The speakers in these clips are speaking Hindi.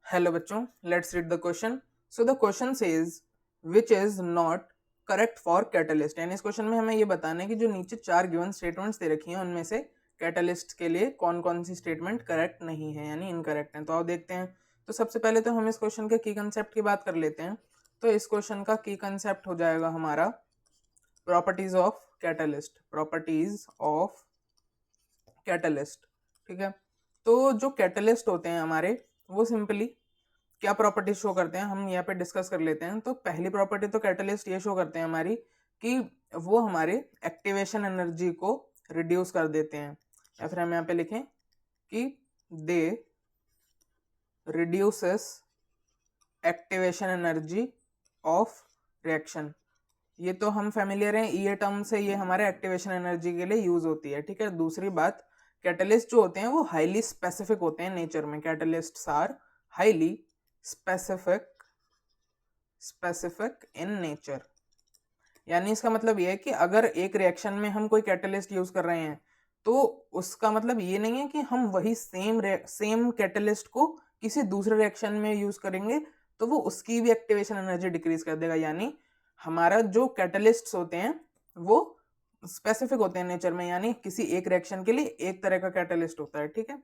हेलो बच्चों, let's read the question. So the question says which is not correct for catalyst. यानी इस क्वेश्चन में हमें ये बताना है कि जो नीचे 4 गिवन स्टेटमेंट्स दे रखी हैं उनमें से कैटलिस्ट के लिए कौन कौन सी स्टेटमेंट करेक्ट नहीं है यानी इनकरेक्ट है. तो आओ देखते हैं. तो सबसे पहले तो हम इस क्वेश्चन के की कंसेप्ट की बात कर लेते हैं. तो इस क्वेश्चन का की कंसेप्ट हो जाएगा हमारा properties of catalyst. Properties of catalyst. ठीक है. तो जो कैटलिस्ट होते हैं हमारे, वो सिंपली क्या प्रॉपर्टी शो करते हैं हम यहाँ पे डिस्कस कर लेते हैं. तो पहली प्रॉपर्टी तो कैटलिस्ट ये शो करते हैं हमारी कि वो हमारे एक्टिवेशन एनर्जी को रिड्यूस कर देते हैं, या फिर हम यहाँ पे लिखें कि they reduces activation energy of reaction. ये तो हम फेमिलियर हैं ये टर्म से, ये हमारे एक्टिवेशन एनर्जी के लिए यूज होती है. ठीक है. दूसरी बात, कैटलिस्ट जो होते हैं वो हाईली स्पेसिफिक होते हैं नेचर में. Catalysts are highly specific in nature. यानी इसका मतलब ये है कि अगर एक रिएक्शन में हम कोई कैटलिस्ट यूज कर रहे हैं तो उसका मतलब ये नहीं है कि हम वही सेम कैटलिस्ट को किसी दूसरे रिएक्शन में यूज करेंगे तो वो उसकी भी एक्टिवेशन एनर्जी डिक्रीज कर देगा. यानी हमारा जो कैटलिस्ट्स होते हैं वो स्पेसिफिक होते हैं नेचर में, यानी किसी एक रिएक्शन के लिए एक तरह का कैटलिस्ट होता है. ठीक है.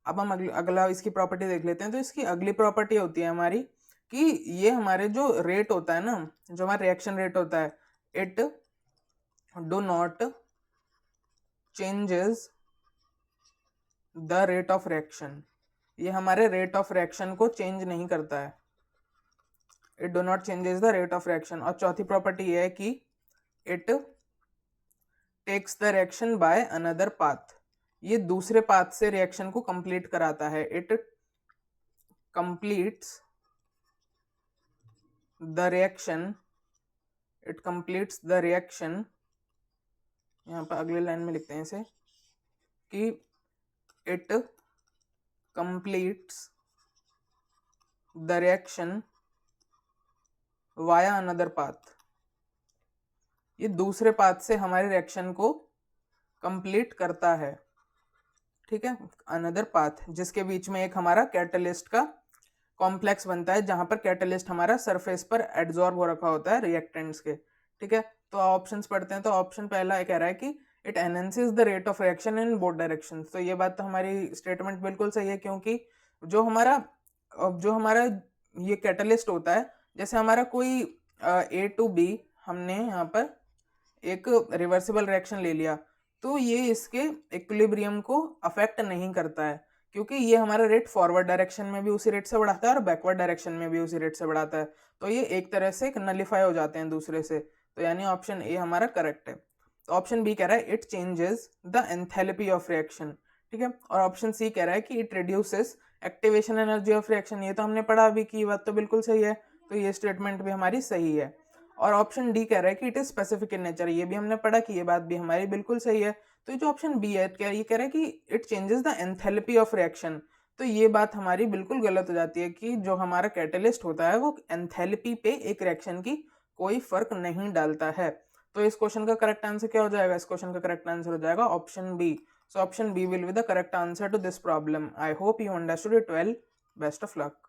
अब हम अगला इसकी प्रॉपर्टी देख लेते हैं. तो इसकी अगली प्रॉपर्टी होती है हमारी कि ये हमारे जो रेट होता है ना, जो हमारा रिएक्शन रेट होता है, it do not changes the rate of reaction. ये हमारे रेट ऑफ रिएक्शन को चेंज नहीं करता है. It do not changes the rate of reaction. और चौथी प्रॉपर्टी ये है कि it takes the reaction by another path. ये दूसरे पाथ से रिएक्शन को कंप्लीट कराता है. It completes the reaction. It completes the reaction. यहाँ पर अगले लाइन में लिखते हैं इसे कि it completes the reaction via another path. ये दूसरे पाथ से हमारे रिएक्शन को कंप्लीट करता है. ठीक है. अनदर पाथ जिसके बीच में एक हमारा कैटलिस्ट का कॉम्प्लेक्स बनता है, जहां पर कैटलिस्ट हमारा सरफेस पर एड्सॉर्ब हो रखा होता है रिएक्टेंट्स के. ठीक है. तो ऑप्शंस पढ़ते हैं. तो ऑप्शन पहला कह रहा है कि it enhances the rate of reaction in both direction. तो ये बात तो हमारी स्टेटमेंट बिल्कुल सही है, क्योंकि जो हमारा ये कैटलिस्ट होता है, जैसे हमारा कोई ए टू बी, हमने यहाँ पर एक रिवर्सिबल रिएक्शन ले लिया, तो ये इसके इक्विलिब्रियम को अफेक्ट नहीं करता है, क्योंकि ये हमारा रेट फॉरवर्ड डायरेक्शन में भी उसी रेट से बढ़ाता है और बैकवर्ड डायरेक्शन में भी उसी रेट से बढ़ाता है. तो ये एक तरह से नलिफाई हो जाते हैं दूसरे से. तो यानी ऑप्शन ए हमारा करेक्ट है. तो ऑप्शन बी कह रहा है it changes the enthalpy of reaction. ठीक है. और ऑप्शन सी कह रहा है कि it reduces activation energy of reaction. ये तो हमने पढ़ा अभी की बात तो बिल्कुल सही है. तो ये स्टेटमेंट भी हमारी सही है. और ऑप्शन डी कह रहा है कि it is specific in nature. ये भी हमने पढ़ा कि ये बात भी हमारी बिल्कुल सही है. तो जो ऑप्शन बी है ये कह रहा है कि it changes the enthalpy of reaction. तो ये बात हमारी बिल्कुल गलत हो जाती है कि जो हमारा कैटलिस्ट होता है वो एंथैल्पी पे एक रिएक्शन की कोई फर्क नहीं डालता है. तो इस क्वेश्चन का करेक्ट आंसर क्या हो जाएगा? इस क्वेश्चन का करेक्ट आंसर हो जाएगा option B. So option B will be the correct answer to this problem. I hope you understood it well. Best of luck.